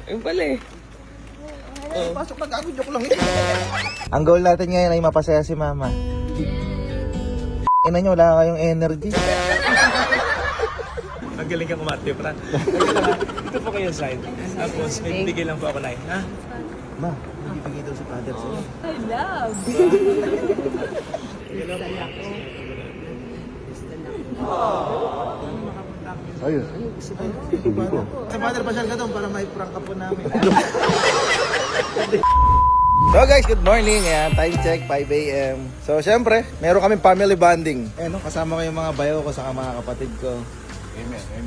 Ayun pala eh. Pasok na gago, joke lang eh. Ang goal natin ngayon ay mapasaya si mama. Ina nyo, wala kayong energy. Magaling kang kumate, Fran. Ito po kayo slide. Tapos may bigay lang po ako na ha? Ma, bibigay daw si father sa'yo. I love. Ayun. Sa father, pasyal ka doon para may prank ka po namin. So guys, good morning. Ayan, time check, 5 AM. So syempre, meron kaming family bonding. Eh no, kasama ko yung mga bayo ko saka mga kapatid ko.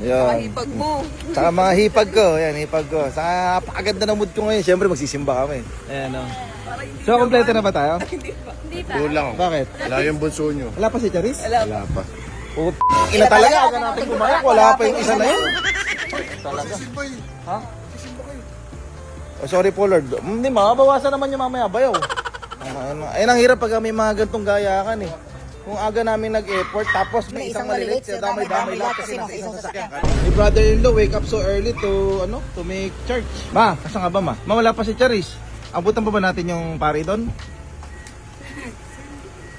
Ayan. Hipag mo. Saka mga hipag ko, ayan, hipag ko. Saka napakaganda ng mood ko ngayon. Syempre, magsisimba kami. Ayan o. So, kompleto na ba tayo? Hindi pa. Kulang. Bakit? Wala yung bunso nyo. Wala pa si Charis? Wala pa. Ina talaga, aga natin kumayak. Wala pa yung isa na yun. Talaga. Ha? Oh, sorry po, Lord. Hindi, mabawasan naman yung mamaya bayaw. Ayun ang hirap pag may mga gantong gayakan eh. Kung aga namin nag-effort, tapos may isang maliliit, siya damay-damay lahat kasi nasa isang sasakyan ka. My brother-in-law wake up so early to make church. Ma, asa nga ba ma? Ma, wala pa si Charis. Abutan pa ba natin yung pari doon?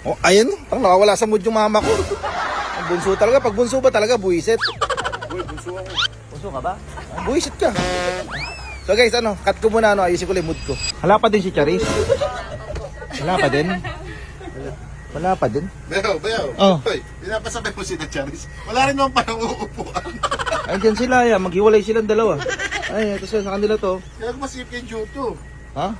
Oh, ayun, parang nakawala sa mood yung mama ko. Ang bunso talaga, pag bunso ba talaga, buwisit. Uy, bunso ako. Bunso ka ba? Buwisit ka. So guys, cut ko muna, ayusin ko lang yung mood ko. Wala pa din si Charis. Wala pa din. Wala pa din. Bayaw. Oh. Hoy, pinapasabay mo si Charis. Wala rin naman parang uupuan. Ay, dyan sila, ya. Maghiwalay silang dalawa. Ay, ito sa kanila to. Kaya masip yung juto. Ha?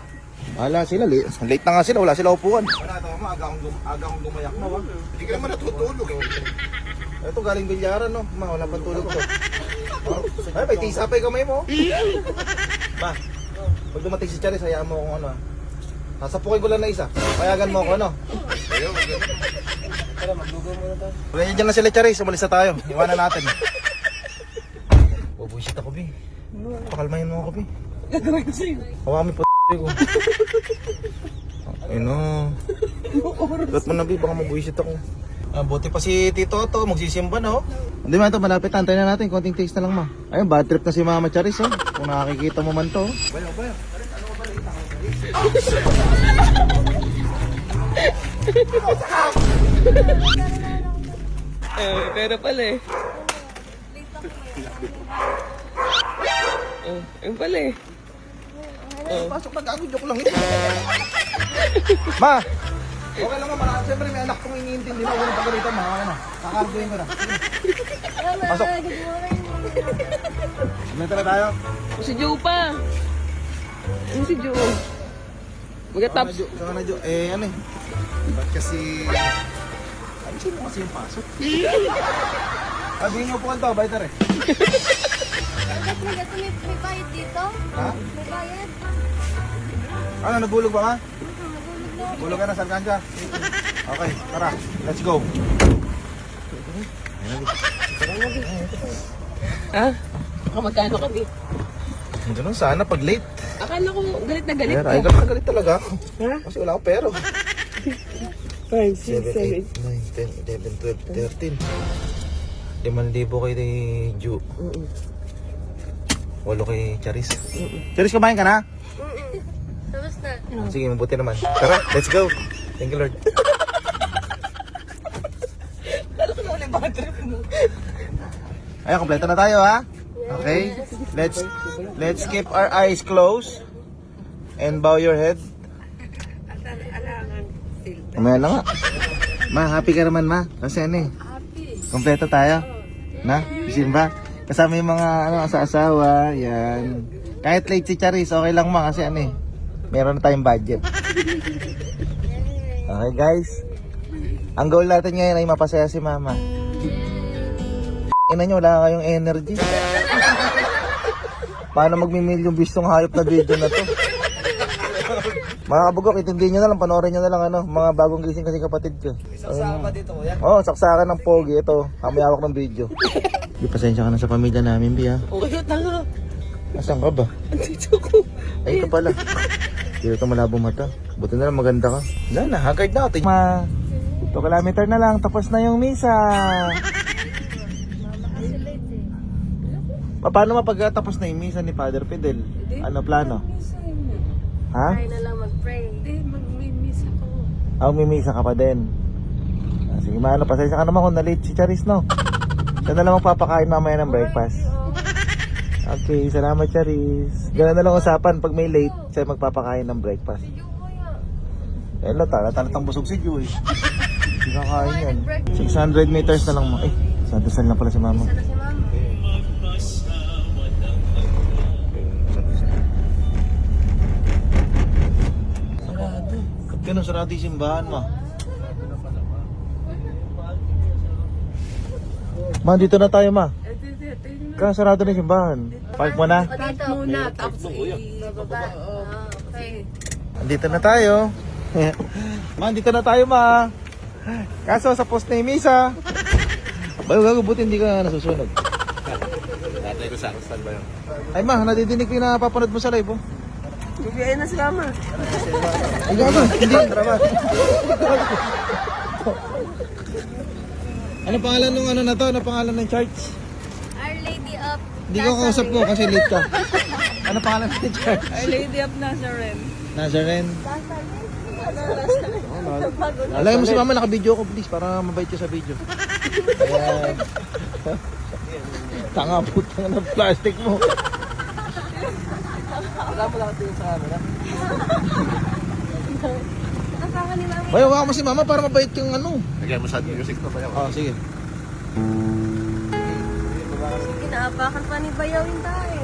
Wala sila. Late na nga sila. Wala sila upuan. Wala ito mo. Aga akong gumayak na, wag. Hindi ka naman natutulog. Ito galing bilyaran, no? Ma, wala pang tulog to. Ay, may tisa pa yung kamay mo. Ma, pag dumating si Charis, hayaan mo kung ano. Sasapukin ko lang na isa. Payagan mo ako, ano? Ayaw, Tara, maglugaw muna tayo. Wala dyan na sila, Charis. Umalis na tayo. Iwanan natin. Bubuisit ako, Bi. Pakalmahin mo ako, Bi. Gagawin ko sa'yo. Hawakan mo po ko. Ay no. Gat mo na, Bi. Baka mabuisit ako. Buti pa si Tito to. Magsisimba na, oh. Hindi man ito. Malapit. Antay na natin. Konting taste na lang, ma. Ayun, bad trip na si Mama Charis, oh. Kung nakikita mo man to. Bayaw. Pero pala eh. Ayun pala eh. Pasok na gago, joke lang eh. Ma! Okay lang ma, siyempre may anak kong iniintindi mo. Walang pagarita, ma. Okay na. Kakarguin ko na. Pasok. Kumenta na tayo. Si Joe pa. Ano si Joe? Magataps. Saka na, Jo. Ano eh. ba't kasi... Ay, sino kasi yung pasok? Sabihin mo po kanto, baiter eh. May bayad dito? Ha? May bayad? Ano, nagulog ba ka? Bulog ka na, saan ka? Okay, tara. Let's go. Ha? Baka magkano kami? Ganun sana pag late. Akala ko galit na galit Ay, ka. galit talaga ako. Ha? Kasi wala akong pero. 5, 6, 7, 8, 9, 10, 11, 12, 13. 5,000 kay Ju. 8 kay Charis. Charis, kumain ka na? Tapos na. Sige, mabuti naman. Tara, let's go. Thank you, Lord. Ayun, kompleto na tayo, ha? Okay? Let's keep our eyes closed and bow your head. Umaya na nga. Ma, happy ka naman, ma. Kasi ano eh. Kompleto tayo. Na? Simba? Kasama yung mga asa-asawa. Yan. Kahit late si Charis, okay lang ma. Kasi ano eh. Meron na tayong budget. Okay guys. Ang goal natin ngayon ay mapasaya si mama. Ina nyo, wala kayong energy. Paano magmi-million views tong hayop na video na to? Mga kabugok, itindihin nyo na lang, panoorin nyo na lang mga bagong gising kasi kapatid ko. Saksakan pa dito, kuya. Oo, saksakan ng pogi. Ito, kami hawak ng video. Di, pasensya ka na sa pamilya namin, Bi, ha? Okay, tanga. Nasaan ka ba? Andito ko. Ay, ito pala. Dito ka malabo mata. Buti na lang maganda ka. Wala na, haggard na ako. 2 kilometer na lang, tapos na yung misa. Kasi late eh. Paano mapagkatapos na yung misa ni Father Fidel? Ano plano? Ha? Try na lang mag-pray. Magmimiss ako. May misa ka pa din. Sige maano, pasensya ka naman kung na-late si Charis, no? Siya na lang magpapakain mamaya ng breakfast. Okay, salamat Charis. Ganun na lang usapan, pag may late, siya magpapakain ng breakfast. Eh, talatang busog si Joy. Hindi kakain yan. 600 meters na lang mo. Santosan lang pala si mama. Sana si mama. Sarado. Ba't ganun sarado yung simbahan, ma? Ma, dito na tayo, ma. Kaya sarado na yung simbahan. Park mo na. O dito. Muna, tapos Bababa. Okay. Andito na tayo. Ma, andito na tayo, ma. Kaso sa post na yung misa. Bayo, gago, buti hindi ka nasusunod. Tatay ko sa saan ba yun? Ay, ma, nadidinig ko yung napapanood mo sa live, oh. Bigyan na si mama. Ay, gago, hindi. Ano pangalan nung ano na to? Ano pangalan ng church? Our Lady of Hindi ko kausap mo kasi late ka. Ano pangalan ng church? Our Lady of Nazareth. Nazaren. Alay mo si mama, naka-video ko please para mabait ka sa video. Ayan. Tanga putang ng plastic mo. Wala mo lang tingin sa camera. Nakaka ni mama. Bayo, waka mo si mama para mabait kang ano. Lagyan mo sa music na ba yun? Oh, sige. Kinaapakan pa ni Bayaw yung tayo.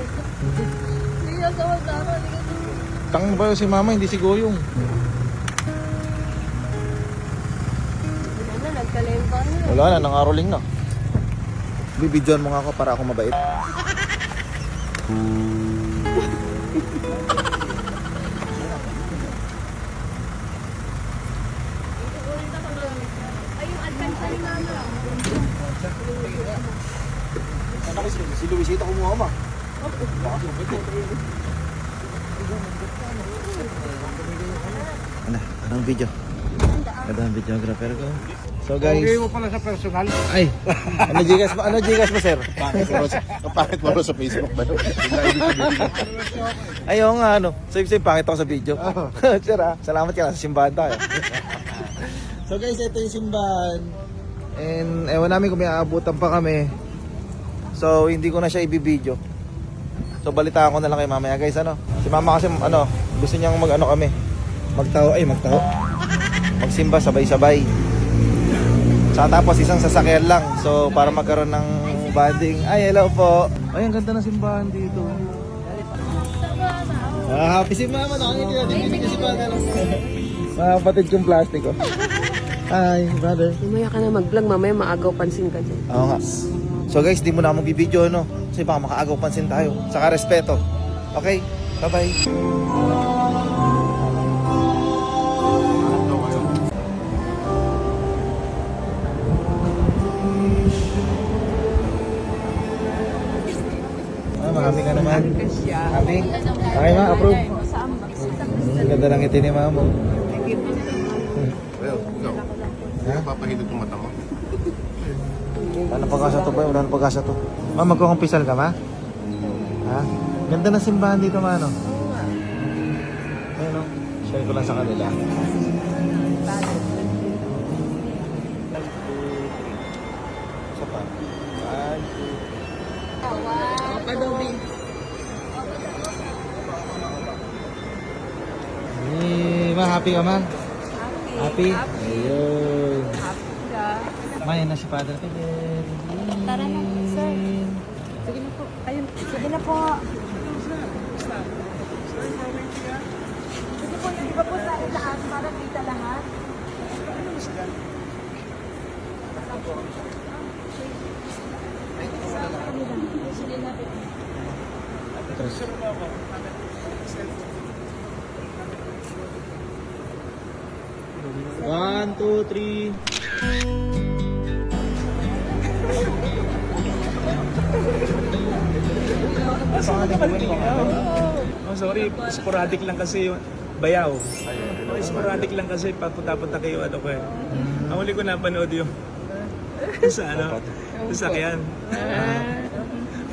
Hindi na sa wala. Tang ba si mama, hindi si Goyong. Ano, nagkalempang na. Wala na, nangaroling na. Bibidyoan mo nga ako para ako mabait. Ay, yung advance ni mama. Ano kasi si Luisito kumuha ma? Anong video? Ganda ang videographer ko. So guys, Okay mo pala sa personal. ay, ano Gcash mo sir? Bakit mo sa Facebook ba yun? Ayaw nga ano, save pakita ko sa video. Sir salamat ka na sa simbahan tayo. So guys, ito yung simbahan. And ewan namin kung may aabutan pa kami. So hindi ko na siya ibibideo. So balitaan ko na lang kay mamaya guys ano. Si mama kasi ano, gusto niyang mag-ano kami. Magtaho. Magsimba sabay-sabay. Saka tapos isang sasakyan lang. So para magkaroon ng bonding. Ay hello po. Ay ang ganda ng simbahan dito. Happy si mama, nakangiti na din si mama. Mga kapatid kong plastic oh. Hi brother. Mamaya ka na mag-vlog, mamaya maagaw pansin ka dyan. Oo nga. So guys, di mo na ako magbibideo no. Kasi baka makaagaw pansin tayo. Saka respeto. Okay? Bye-bye. Marami ka naman. Happy? Okay ma, approve. Ang ganda ng ngiti ni mama. Well, ikaw. Hindi ka papahidot yung mata mo. Wala na pag-asa to ba? Wala na pag-asa to. Ma, magkukumpisal ka ma? Ha? Ganda ng simbahan dito ma, ano? Ayun o. Share ko lang sa kanila. Isa pa. Adobe. Ma, happy ka ma? Happy? Ayun. Ma, yun na si Father Fidel. Tara na, sir. Sige na po. Ayun. Sige na po. Sige po, yung iba po sa lahat para kita lahat. One, two, three. Oh, sorry, sporadic lang kasi yung bayaw. Oh, sporadic lang kasi papunta-punta kayo ano ko eh. Ang huli ko napanood yung sa ano, sa sakyan.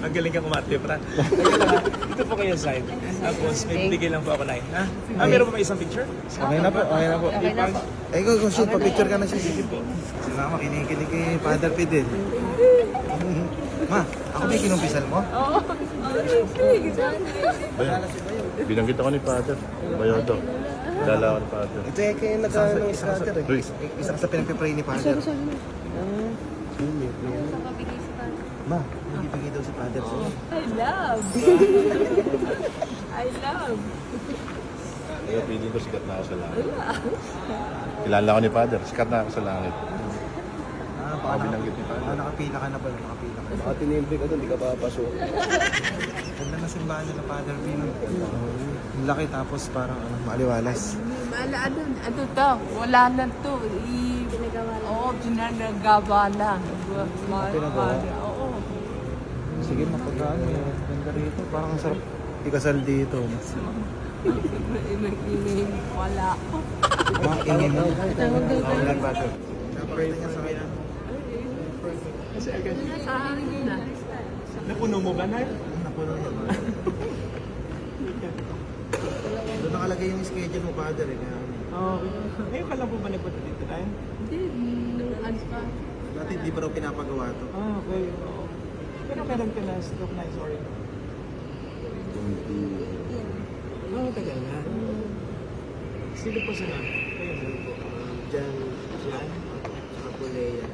Ang galing ka kumati, pra. Ito po kayo side. Tapos may bigay lang po ako na. Ha? Meron pa ba isang picture? Okay na po, okay na po. Ay, go, shoot, pa-picture ka na siya. Sige po. Salamat, kinikilig kay Father Fidel. Ma, ako ba yung kinumpisal mo? Oo. Binanggit ako ni Father. Bayoto. Dala ako ni Father. Ito yung kayo nag-ano ni Father eh. Luis. Isa ka sa pinagpipray ni Father. Sa pabigay si Father. Ma, nagbibigay daw si Father sa'yo. I love. I love. Kaya feeling ko sikat na ako sa langit. Kilala ko ni Father. Sikat na ako sa langit. Baka binanggit ni Father. Nakapila ka na pala, nakapila ka na. Baka tinimbi ka doon, di ka papasok. Ganda na simbahan nila Father Pino. Ang laki tapos parang maliwalas. Ano to? Wala na to. Oo, pinanagawa lang. Pinagawa? Oo. Sige, mapagkaan mo. Ganda rito. Parang ang sarap ikasal dito. Wala. Mga ingin mo. Wala Father. Napakita niya sa kanya. Kasi agad. Sa akin na. Napuno mo ba na? Napuno niya. Doon nakalagay yung schedule mo, Father. Eh. Kaya, Oo. Ngayon ka lang po ba nagpunta dito tayo? Hindi. Ano pa? dati hindi pa raw pinapagawa to. Okay. Oo. Pero kailan ka na stroke na, sorry. Oo, tagal na. Sino po sila? Kayo po. Diyan, Yan. saka po Leia.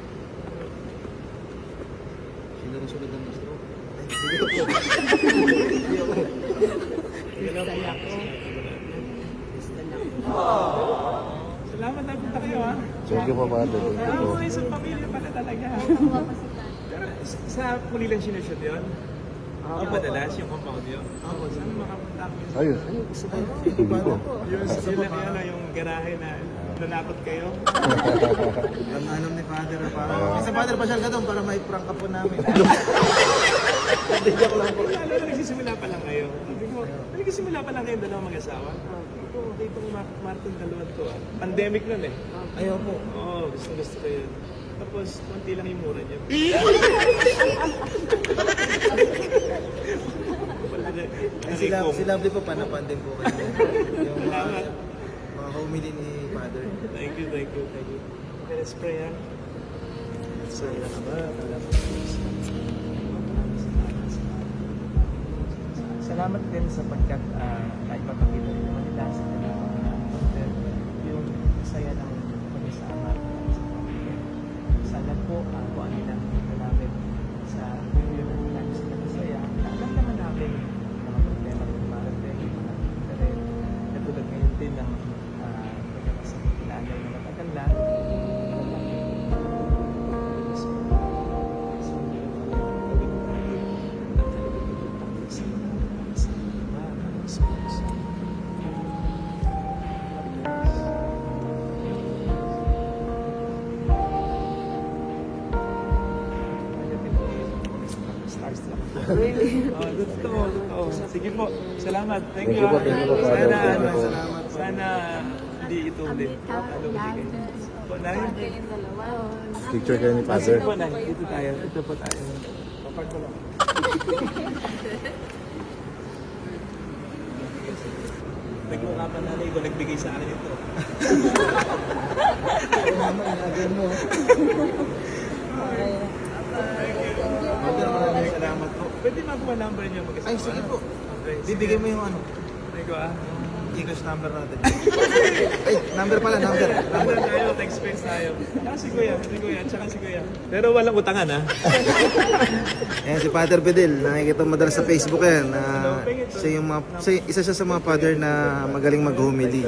Sino rin sunod ng stroke? Salamat na punta kayo, ha? Thank you po, Father. Oo, isang pamilya pala talaga. Pero sa muli lang sinushoot yun? Ang madalas yung compound yun? Oo, saan makapunta ko yun? Ayun. Hindi ko. Yung garahe na nanakot kayo? Alam na alam ni Father. Sa Father, pasyal ka doon para mai-prank ka po namin. Hindi joke lang po. Lalo na nagsisimula pa lang kayo. Sabi ko, nagsisimula pa lang kayo dalawang mag-asawa. Okay itong Martin dalawa to. Pandemic nun eh. Ayaw po. Oo, gusto ko yun. Tapos, konti lang yung mura niya. Si Lovely po panapandin po kayo. Yung Salamat. mga homily ni Father. Thank you. Okay, let's pray, ha? Salamat din sapagkat naipapakita rin naman nila sa kanilang mga content yung saya ng pag-isama sa pamilya. Sana po kung ano lang dito namin sa video na namin sila masaya. Alam naman namin yung mga problema ng dumarating, yung mga rin. Natulad ngayon din ng pagkakasakit nanay na matagal na. Really? Totoo. Sige po. Salamat. Thank Thank you. you po, thank you po, Father. Sana hindi ito ulit. Po, Nay? Picture kayo ni Sige Father. po, Nay. Dito tayo. Dito po tayo. Papark ko lang. Nagmukha pa nanay ko nagbigay sa akin ito. Father, maraming salamat po. Pwede makuha number niyo mag-asawa? Ay, sige po. Okay. Bibigay mo yung ano, Nay ko, Gcash number natin. Ay, number pala, number. Number tayo, text space tayo. Si Kuya, tsaka si Kuya. Pero walang utangan, ha? Ayan si Father Fidel, nakikita mo madalas sa Facebook yan. Isa siya sa mga father na magaling mag-homily.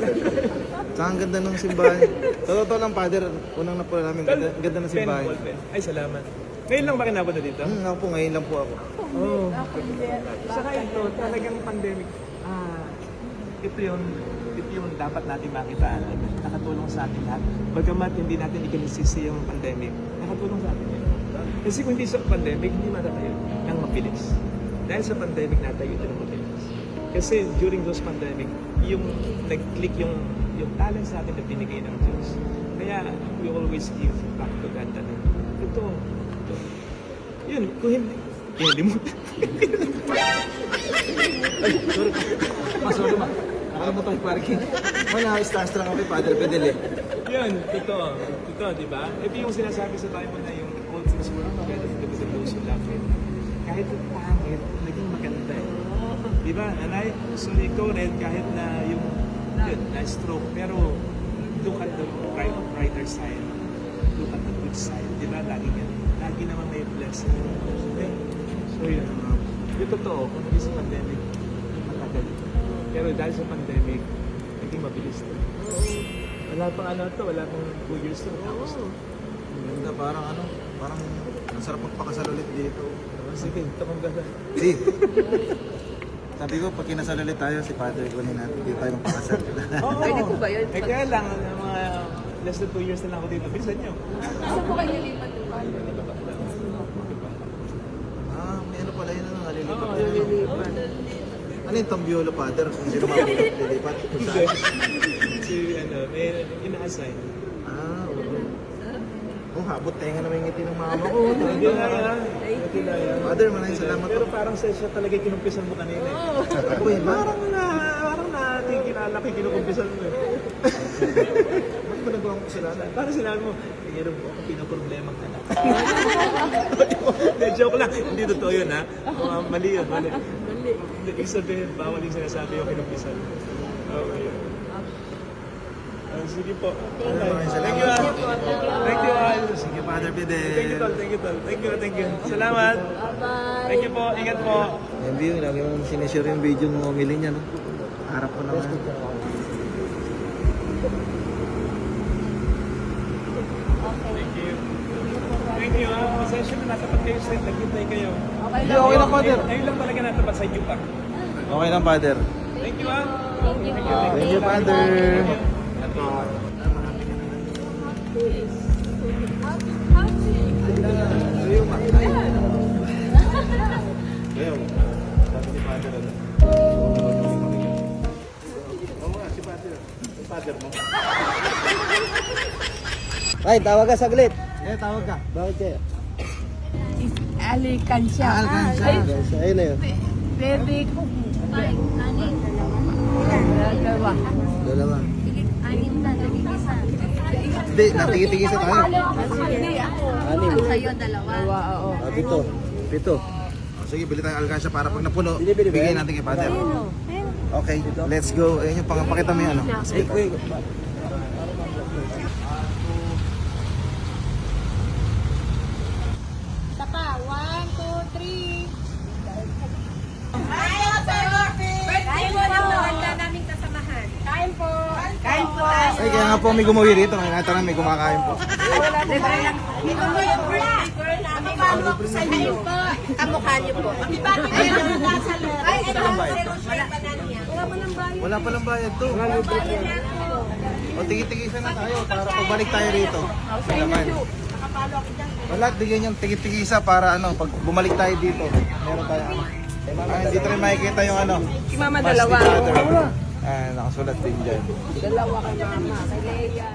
Saka ang ganda ng simbahan. Totoo lang, Father, unang napula namin, ganda ng simbahan. Ay, salamat. Ngayon lang ba kinapunta dito? Ako po, ngayon lang po ako. Oo. Saka ito, talagang pandemic. Ito yung dapat natin makita. Nakatulong sa atin lahat. Bagamat hindi natin ikinisisi yung pandemic, nakatulong sa atin yun. Kasi kung hindi sa pandemic, hindi matatayo ng mabilis. Dahil sa pandemic natayo ito ng mabilis. Kasi during those pandemic, yung nag-click yung talent sa atin na binigay ng Diyos. Kaya Kaya we always give back to God. Ito. Yun, kung hindi, kaya limutan. Ay, sorry. Sorry ma. Nakalimutan yung parking. Wala, starstruck kami, Father Fidel eh. Yun, totoo. Totoo, di ba? Ito yung sinasabi sa tayo na yung all things work together for the good of those who love Him. Kahit yung pangit, naging maganda eh. Di ba, nanay? So ikaw rin, kahit na yung yun, na-stroke, pero look at the brighter side. Look at the good side. Di ba? Lagi naman may blessing. Okay? So yun, yung totoo, kung hindi sa pandemic, matagal. Pero dahil sa pandemic, naging mabilis to. Wala pang ano to, wala pang 2 years to. Tapos to. Ganda, parang parang ang sarap magpakasal ulit dito. Sige, ito kong ganda. Si. Sabi ko, pag kinasal ulit tayo, si Father kunin natin, dito tayo magpakasal. Oo. Pwede po ba yun? Eh kaya lang, mga less than 2 years na lang ako dito. Bilisan nyo. Saan po kayo nilipat po? May ano pala yun, nalilipat Oo, yun. Nilipat. Ano yung Tambiolo, Father? Kung sino lilipat? Kung Hindi. saan? Si, may ina-assign. Oo. Oh, habot tayo nga naman yung ngiti ng mama ko. Hindi na yan. Hindi na yan. Father, maraming salamat. Pero parang siya talaga kinumpisan mo kanina eh. Ako yun, Parang natin kilala ko kinukumpisan mo eh. Ba't mo nagawa ko kasalanan? Parang sinabi mo, mayroon po akong pinaproblemang anak. Hindi, joke lang. Hindi totoo yun ha. Mali yun, mali. Ibig sabihin, bawal yung sinasabi yung kinumpisan. Okay. Sige po. Maraming Thank you, salamat. Thank you, all. Sige, Father Fidel. Thank you, tol. Thank you, tol. Thank you. Salamat. Bye-bye. Thank you po. Ingat po. Yung view, lagi mong sinishare yung video ng umili niya, no? Harap ko naman. Thank you. Thank you, ha. Pasensya na natapat kayo sa naghintay kayo. Hindi, okay lang, Father. Ayun lang talaga natapat sa inyo pa. Okay lang, Father. Thank you, ha. Thank you, Father. Ngayon, sabi ni Father, ano? Oo nga, si Father. Si Father mo. Ay, tawag ka saglit. Eh, tawag ka. Bakit kaya? Alikansya. Alkansya. Ayun na yun. Baby ko. Dalawa. Dalawa. Anim na, nag-isa. Hindi, natigit-tigisa tayo. Hindi ako. Anim. Sa'yo, dalawa. Dalawa, oo. Pito. Pito. Sige, bili tayong alkansya para pag napuno, bigyan natin kay Father. Okay, let's go. Ayun yung pangapakita mo yan, no? Isa pa, 1, 2, 3. Kain po na po, handa naming kasamahan. Kain po. Kain po. Ay, kaya nga po may gumawi rito. Nakita na may kumakain po. Ito po yung girl. Makipalo ako sa inyo. Po. Kamukha niyo po. Makipalo kayo ng nasa loob. Ay, ito. Wala pa ng bayad. Wala palang bayad to. Bayad na po. O, tigit-tigisa na tayo para pagbalik tayo rito. Naman. Nakapalo ako dyan. Wala, bigyan yung tigit-tigisa para ano, pag bumalik tayo dito, meron tayo ano. Dito rin makikita yung ano. Si Mama Mas dalawa. ni Father. Nakasulat din dyan. Dalawa kay Mama. Kay Leia.